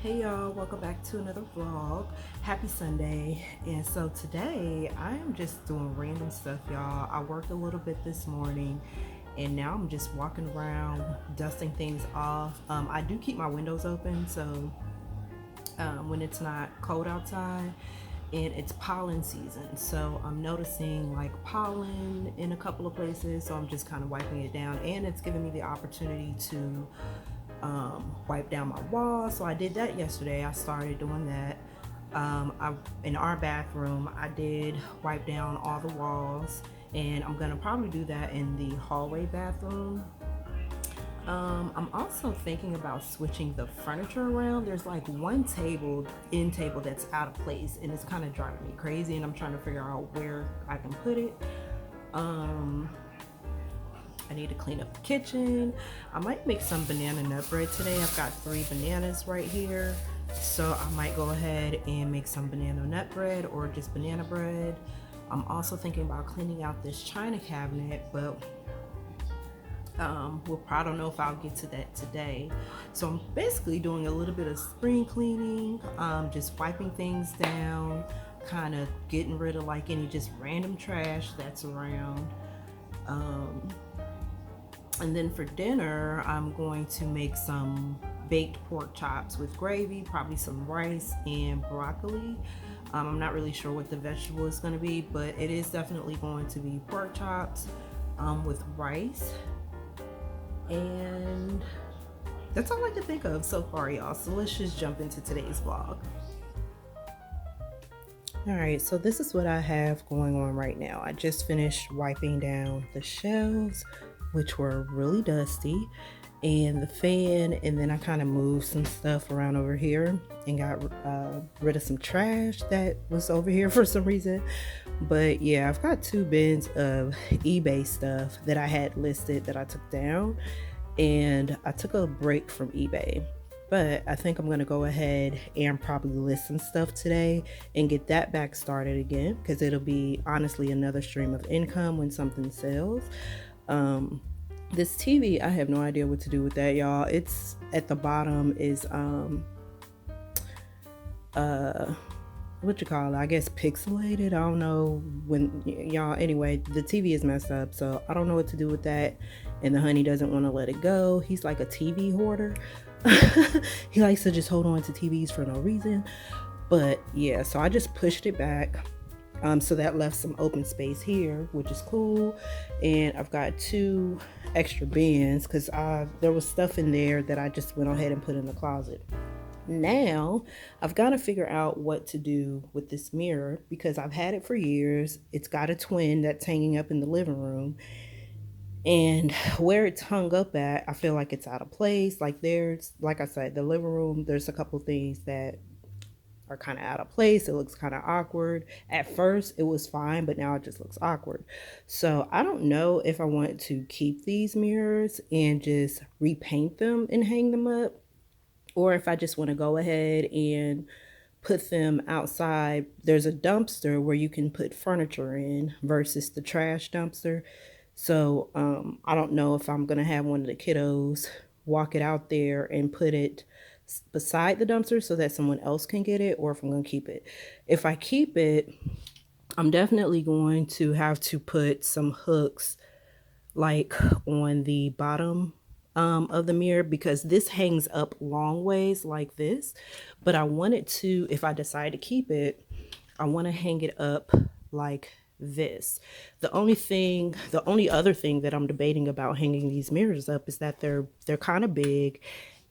Hey y'all, welcome back to another vlog. Happy Sunday. And so today I am just doing random stuff, y'all. I worked a little bit this morning and now I'm just walking around dusting things off. I do keep my windows open, so when it's not cold outside, and it's pollen season, so I'm noticing like pollen in a couple of places, so I'm just kind of wiping it down, and it's giving me the opportunity to wipe down my wall. So I did that yesterday. I started doing that. In our bathroom, I did wipe down all the walls, and I'm gonna probably do that in the hallway bathroom. I'm also thinking about switching the furniture around. There's like one end table that's out of place, and it's kind of driving me crazy, and I'm trying to figure out where I can put it. I need to clean up the kitchen. I might make some banana nut bread today. I've got 3 bananas right here, so I might go ahead and make some banana nut bread or just banana bread. I'm also thinking about cleaning out this china cabinet, but I don't know if I'll get to that today. So I'm basically doing a little bit of spring cleaning, just wiping things down, kind of getting rid of like any just random trash that's around. And then for dinner, I'm going to make some baked pork chops with gravy, probably some rice and broccoli. I'm not really sure what the vegetable is going to be, but it is definitely going to be pork chops with rice. And that's all I can think of so far, y'all. So let's just jump into today's vlog. All right, so this is what I have going on right now. I just finished wiping down the shelves, which were really dusty, and the fan, and then I kind of moved some stuff around over here and got rid of some trash that was over here for some reason. But yeah, I've got 2 bins of eBay stuff that I had listed that I took down, and I took a break from eBay. But I think I'm going to go ahead and probably list some stuff today and get that back started again, because it'll be honestly another stream of income when something sells. This TV, I have no idea what to do with that, y'all. It's at the bottom is what you call it, I guess pixelated. I don't know when y'all, anyway, the TV is messed up, so I don't know what to do with that, and the honey doesn't want to let it go. He's like a TV hoarder. He likes to just hold on to TVs for no reason. But yeah, so I just pushed it back. So that left some open space here, which is cool. And I've got 2 extra bins because there was stuff in there that I just went ahead and put in the closet. Now I've got to figure out what to do with this mirror, because I've had it for years. It's got a twin that's hanging up in the living room, and where it's hung up at, I feel like it's out of place. Like I said, the living room, there's a couple things that are kind of out of place. It looks kind of awkward. At first it was fine, but now it just looks awkward. So I don't know if I want to keep these mirrors and just repaint them and hang them up, or if I just want to go ahead and put them outside. There's a dumpster where you can put furniture in versus the trash dumpster. So I don't know if I'm gonna have one of the kiddos walk it out there and put it beside the dumpster so that someone else can get it, or if I'm gonna keep it. If I keep it, I'm definitely going to have to put some hooks like on the bottom of the mirror, because this hangs up long ways like this. But I wanted to, if I decide to keep it, I want to hang it up like this. The only other thing that I'm debating about hanging these mirrors up is that they're kind of big,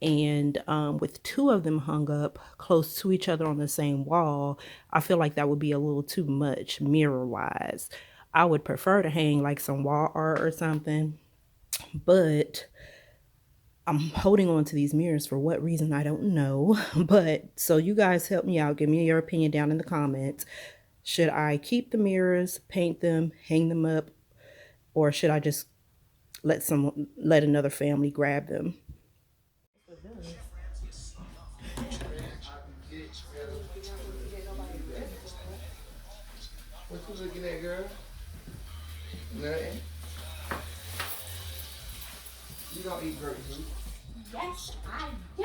and with 2 of them hung up close to each other on the same wall, I feel like that would be a little too much mirror wise. I would prefer to hang like some wall art or something, but I'm holding on to these mirrors for what reason, I don't know. But so you guys help me out, give me your opinion down in the comments. Should I keep the mirrors, paint them, hang them up, or should I just let another family grab them? What you looking at, girl? Nothing. You don't eat grapefruit. Yes, I do.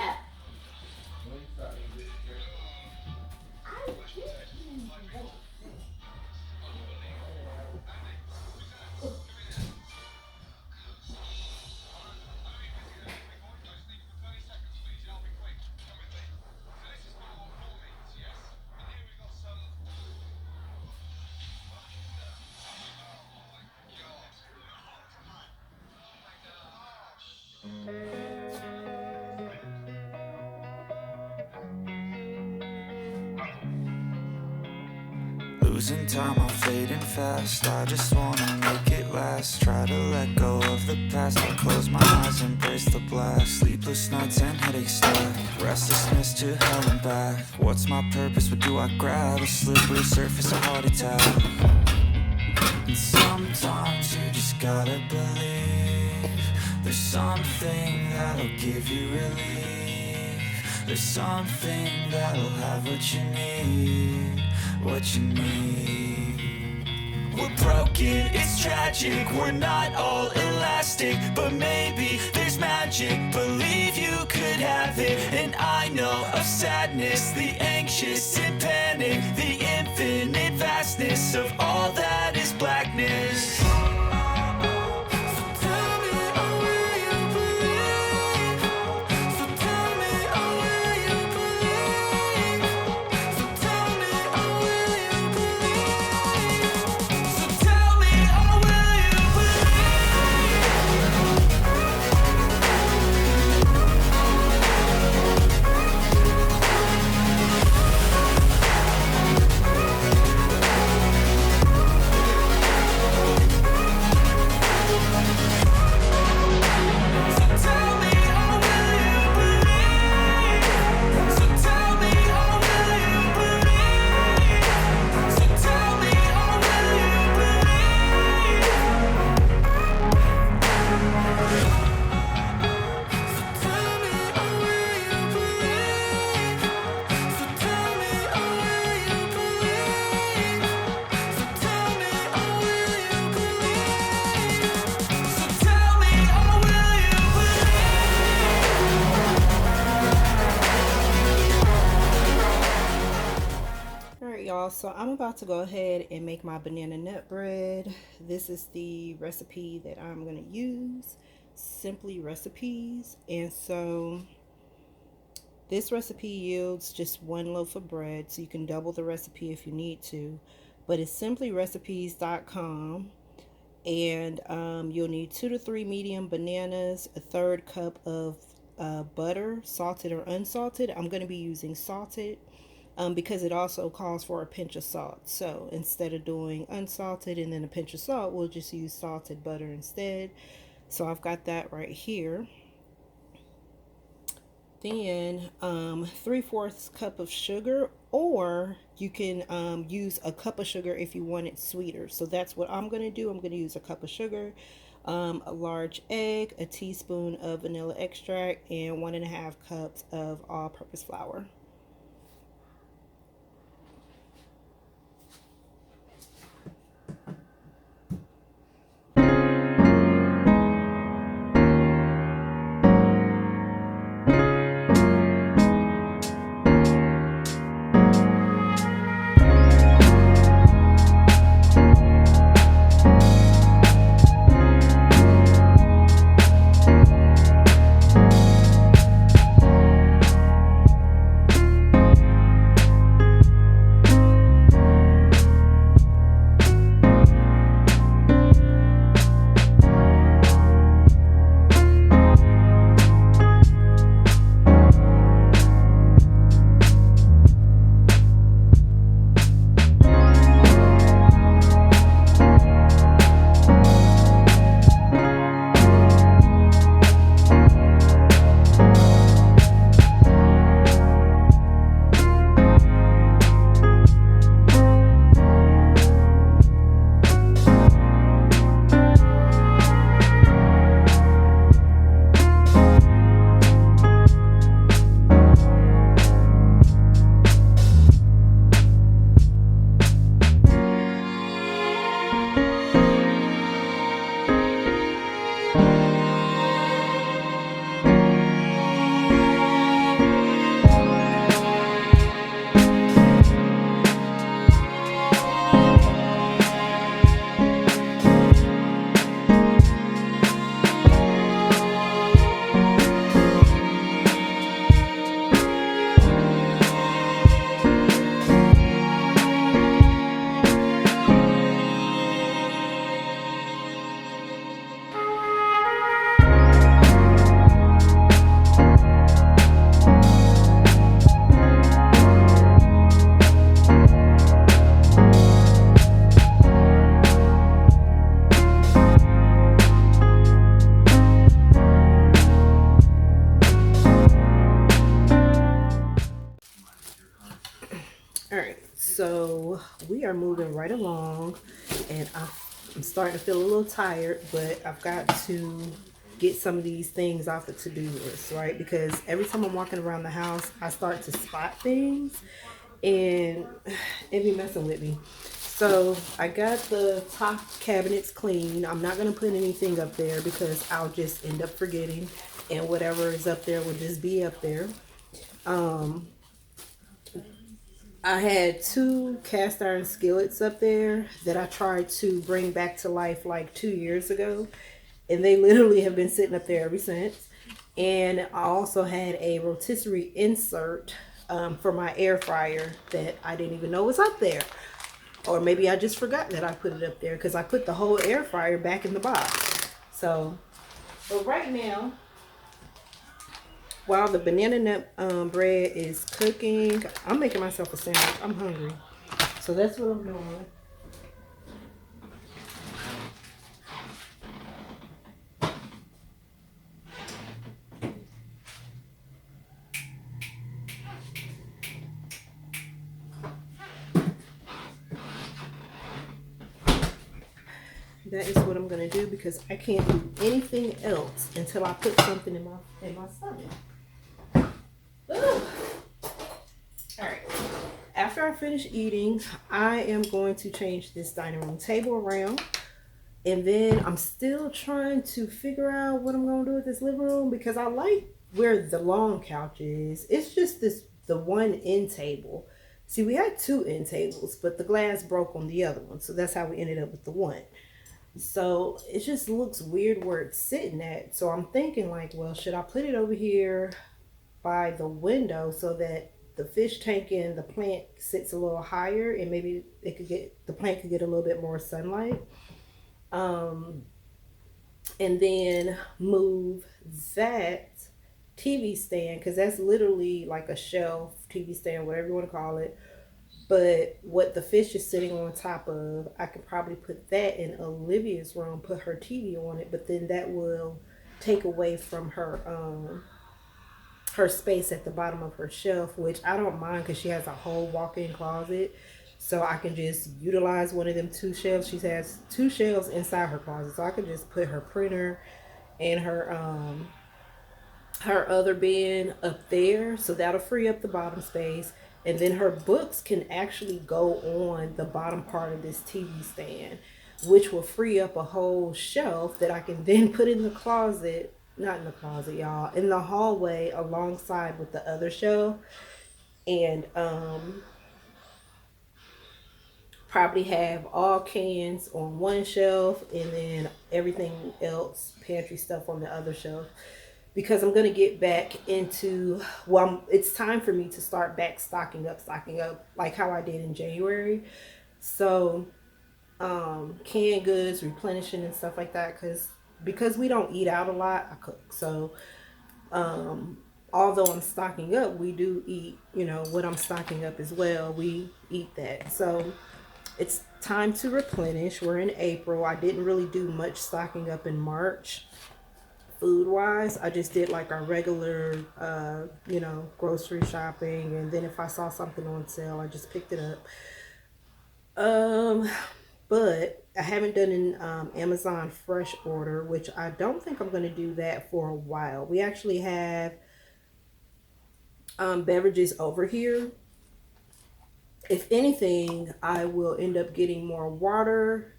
Losing time, I'm fading fast. I just wanna make it last. Try to let go of the past. I close my eyes, embrace the blast. Sleepless nights and headaches stack. Restlessness to hell and back. What's my purpose? What do I grab? A slippery surface, a heart attack. And sometimes you just gotta believe there's something that'll give you relief. There's something that'll have what you need. What you need. We're broken, it's tragic. We're not all elastic, but maybe there's magic. Believe you could have it. And I know of sadness, the anxious and panic, the infinite vastness of all that is blackness. So I'm about to go ahead and make my banana nut bread. This is the recipe that I'm going to use, Simply Recipes. And so this recipe yields just one loaf of bread, so you can double the recipe if you need to, but it's simplyrecipes.com. And you'll need 2 to 3 medium bananas, a 1/3 cup of butter, salted or unsalted. I'm going to be using salted because it also calls for a pinch of salt. So instead of doing unsalted and then a pinch of salt, we'll just use salted butter instead. So I've got that right here. Then 3/4 cup of sugar, or you can use a cup of sugar if you want it sweeter. So that's what I'm going to do. I'm going to use a cup of sugar, a large egg, a teaspoon of vanilla extract, and 1.5 cups of all-purpose flour. So we are moving right along, and I'm starting to feel a little tired, but I've got to get some of these things off the to-do list, right? Because every time I'm walking around the house, I start to spot things, and it be messing with me. So I got the top cabinets clean. I'm not going to put anything up there because I'll just end up forgetting, and whatever is up there will just be up there. I had 2 cast iron skillets up there that I tried to bring back to life like 2 years ago, and they literally have been sitting up there ever since. And I also had a rotisserie insert for my air fryer that I didn't even know was up there. Or maybe I just forgot that I put it up there because I put the whole air fryer back in the box. So, but right now, while the banana nut bread is cooking, I'm making myself a sandwich. I'm hungry. So that's what I'm doing. That is what I'm gonna do because I can't do anything else until I put something in my stomach. Ooh. All right. After I finish eating, I am going to change this dining room table around, and then I'm still trying to figure out what I'm gonna do with this living room because I like where the long couch is. It's just the one end table. See, we had 2 end tables, but the glass broke on the other one, so that's how we ended up with the one. So it just looks weird where it's sitting at. So I'm thinking like, well, should I put it over here by the window so that the fish tank and the plant sits a little higher, and maybe the plant could get a little bit more sunlight. And then move that TV stand, because that's literally like a shelf TV stand, whatever you want to call it. But what the fish is sitting on top of, I could probably put that in Olivia's room, put her TV on it, but then that will take away from her her space at the bottom of her shelf, which I don't mind because she has a whole walk-in closet. So I can just utilize one of them 2 shelves. She has 2 shelves inside her closet. So I could just put her printer and her other bin up there. So that'll free up the bottom space. And then her books can actually go on the bottom part of this TV stand, which will free up a whole shelf that I can then put in the closet, not in the closet, y'all, in the hallway alongside with the other shelf. And probably have all cans on one shelf and then everything else, pantry stuff, on the other shelf. Because I'm going to get back into, well, it's time for me to start back stocking up like how I did in January. So canned goods, replenishing and stuff like that, because we don't eat out a lot, I cook. So although I'm stocking up, we do eat, what I'm stocking up as well. We eat that. So it's time to replenish. We're in April. I didn't really do much stocking up in March. Food wise, I just did like our regular grocery shopping, and then if I saw something on sale, I just picked it up. But I haven't done an Amazon fresh order, which I don't think I'm going to do that for a while. We actually have beverages over here. If anything, I will end up getting more water.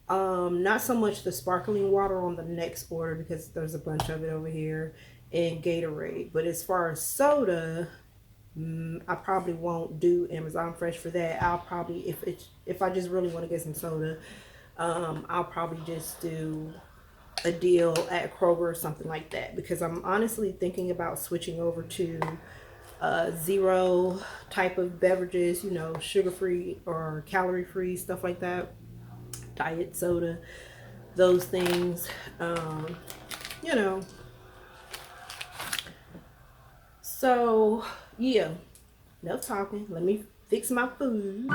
Not so much the sparkling water on the next order because there's a bunch of it over here, and Gatorade. But as far as soda, I probably won't do Amazon Fresh for that. I'll probably, if I just really want to get some soda, I'll probably just do a deal at Kroger or something like that, because I'm honestly thinking about switching over to zero type of beverages, sugar-free or calorie-free, stuff like that. Diet soda, those things, So yeah, enough talking. Let me fix my food.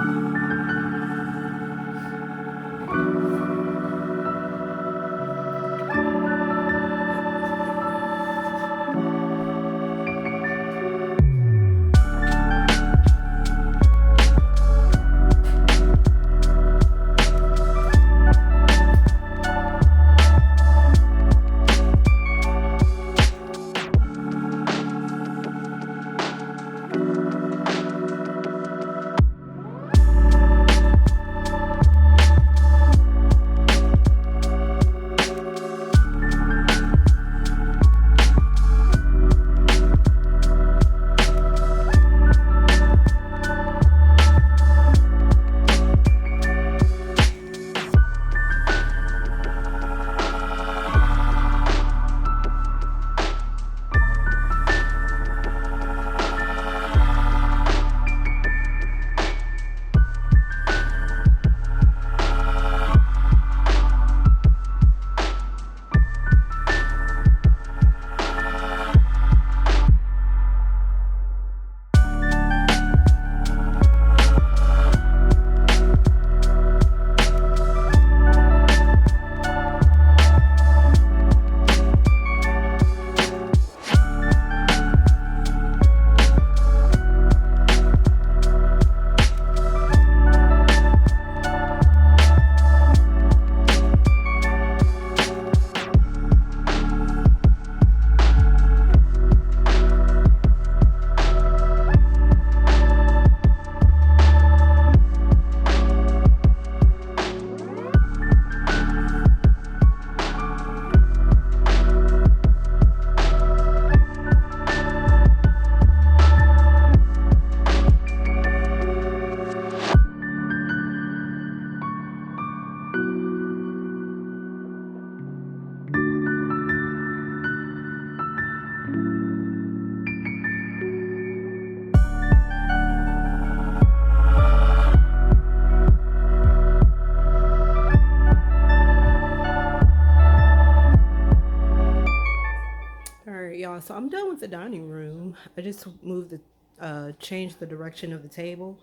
right, y'all, so I'm done with the dining room. I just moved the changed the direction of the table.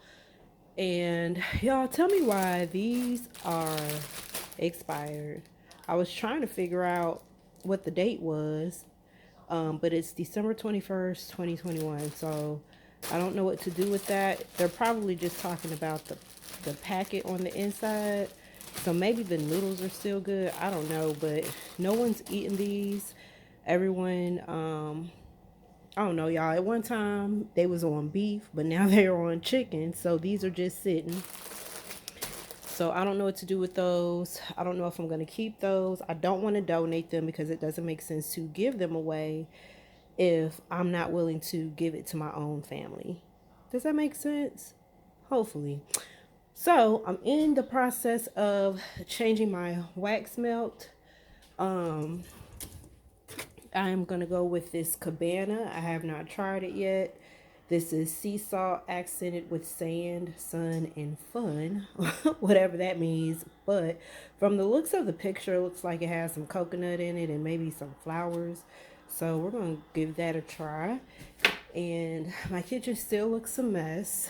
And y'all, tell me why these are expired. I was trying to figure out what the date was, but it's December 21st, 2021. So I don't know what to do with that. They're probably just talking about the packet on the inside. So maybe the noodles are still good. I don't know, but no one's eating these. Everyone, I don't know, y'all. At one time they was on beef, but now they're on chicken. So these are just sitting. So I don't know what to do with those. I don't know if I'm going to keep those. I don't want to donate them because it doesn't make sense to give them away if I'm not willing to give it to my own family. Does that make sense? Hopefully. So I'm in the process of changing my wax melt. Um, I'm going to go with this Cabana. I have not tried it yet. This is sea salt accented with sand, sun, and fun, whatever that means. But from the looks of the picture, it looks like it has some coconut in it and maybe some flowers. So we're going to give that a try. And my kitchen still looks a mess.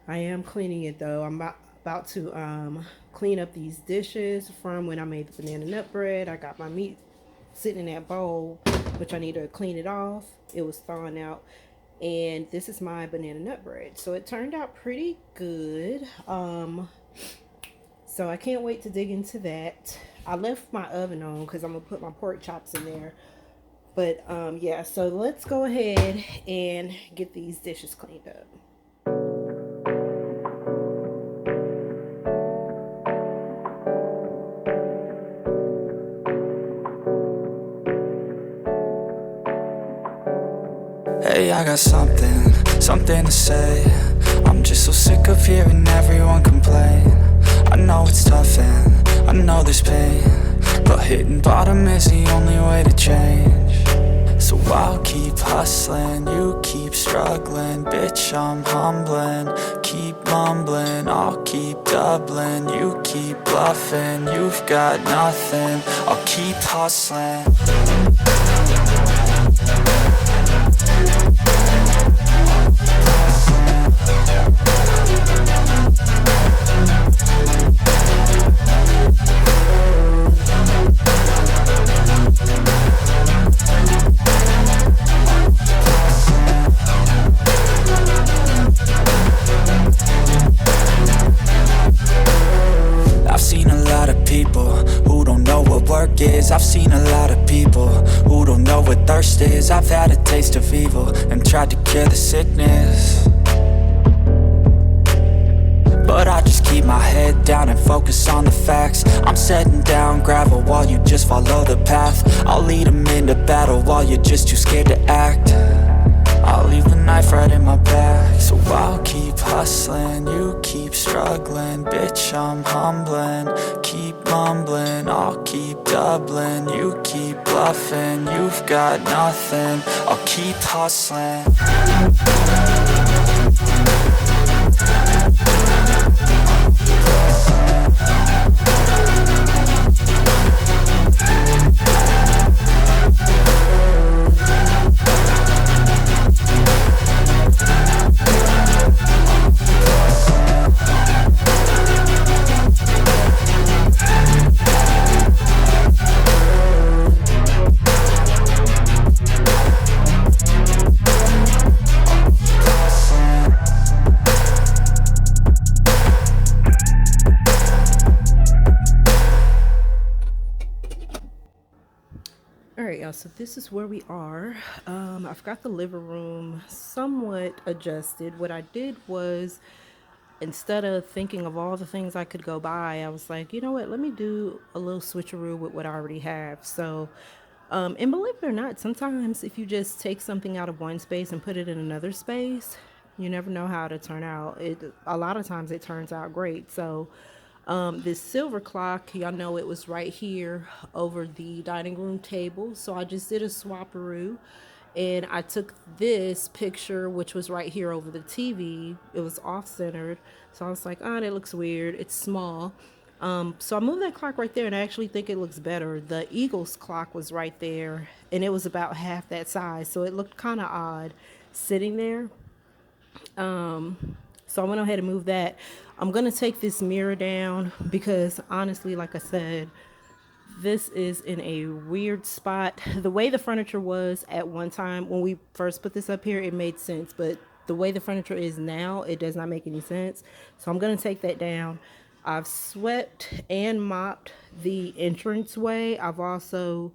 I am cleaning it though. I'm about to clean up these dishes from when I made the banana nut bread. I got my meat sitting in that bowl, which I need to clean it off. It was thawing out. And this is my banana nut bread. So it turned out pretty good. So I can't wait to dig into that. I left my oven on because I'm gonna put my pork chops in there. But yeah, so let's go ahead and get these dishes cleaned up. Hey, I got something to say. I'm just so sick of hearing everyone complain. I know it's tough and I know there's pain, but hitting bottom is the only way to change. So I'll keep hustling, you keep struggling. Bitch, I'm humbling, keep mumbling. I'll keep doubling, you keep bluffing. You've got nothing, I'll keep hustling. I've seen a lot of people who don't know what work is. I've seen a lot of people who don't know what thirst is. I've had a taste of evil and tried to cure the sickness, but I just keep my head down and focus on the facts. I'm setting down gravel while you just follow the path. I'll lead them into battle while you're just too scared to act. I'll leave the knife right in my back. So I'll keep hustling, you keep struggling. Bitch, I'm humbling, keep mumbling. I'll keep doubling, you keep bluffing. You've got nothing, I'll keep hustling. All right, y'all, so this is where we are. I've got the living room somewhat adjusted. What I did was, instead of thinking of all the things I could go buy, I was like, you know what, let me do a little switcheroo with what I already have. So, and believe it or not, sometimes if you just take something out of one space and put it in another space, you never know how to turn out. A lot of times it turns out great. So, this silver clock, y'all know it was right here over the dining room table. So I just did a swaparoo and I took this picture, which was right here over the TV. It was off centered. So I was like, oh, that looks weird. It's small. So I moved that clock right there, and I actually think it looks better. The Eagles clock was right there, and it was about half that size, so it looked kind of odd sitting there. So I went ahead and moved that. I'm gonna take this mirror down because honestly, like I said, this is in a weird spot. The way the furniture was at one time when we first put this up here, it made sense, but the way the furniture is now, it does not make any sense. So I'm gonna take that down. I've swept and mopped the entranceway. I've also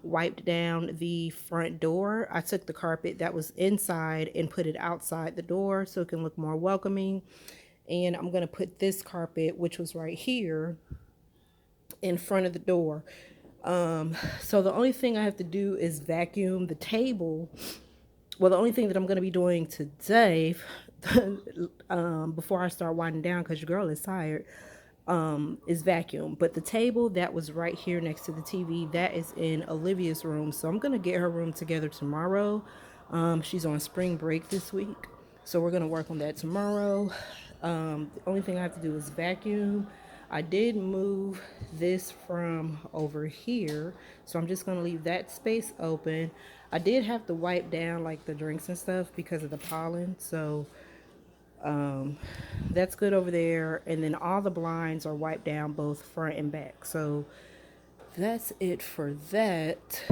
wiped down the front door. I took the carpet that was inside and put it outside the door so it can look more welcoming. And I'm gonna put this carpet, which was right here, in front of the door. So the only thing I have to do is vacuum the table. Well, the only thing that I'm going to be doing today, before I start winding down, because your girl is tired, is vacuum. But the table that was right here next to the TV, that is in Olivia's room. So I'm going to get her room together tomorrow. She's on spring break this week, so we're going to work on that tomorrow. The only thing I have to do is vacuum. I did move this from over here, so I'm just going to leave that space open. I did have to wipe down like the drinks and stuff because of the pollen, so that's good over there. And then all the blinds are wiped down both front and back, so that's it for that.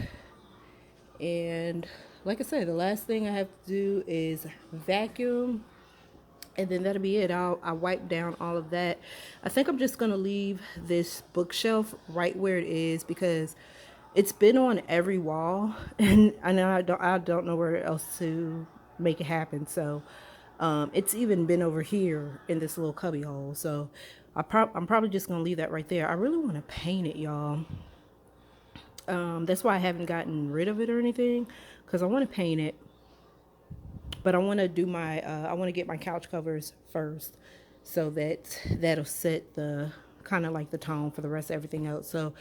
And like I said, the last thing I have to do is vacuum, and then that'll be it. I wipe down all of that. I think I'm just gonna leave this bookshelf right where it is because it's been on every wall, and I know I don't know where else to make it happen. So it's even been over here in this little cubby hole. So I'm probably just gonna leave that right there. I really want to paint it, y'all. That's why I haven't gotten rid of it or anything, because I want to paint it. But I want to do my, I want to get my couch covers first, so that'll set the kind of like the tone for the rest of everything else. So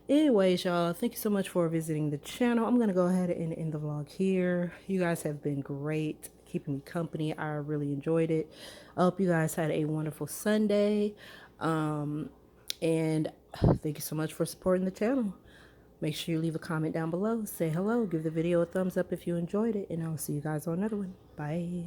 anyways, y'all, thank you so much for visiting the channel. I'm going to go ahead and end the vlog here. You guys have been great, keeping me company. I really enjoyed it. I hope you guys had a wonderful Sunday. And thank you so much for supporting the channel. Make sure you leave a comment down below. Say hello. Give the video a thumbs up if you enjoyed it. And I'll see you guys on another one. Bye.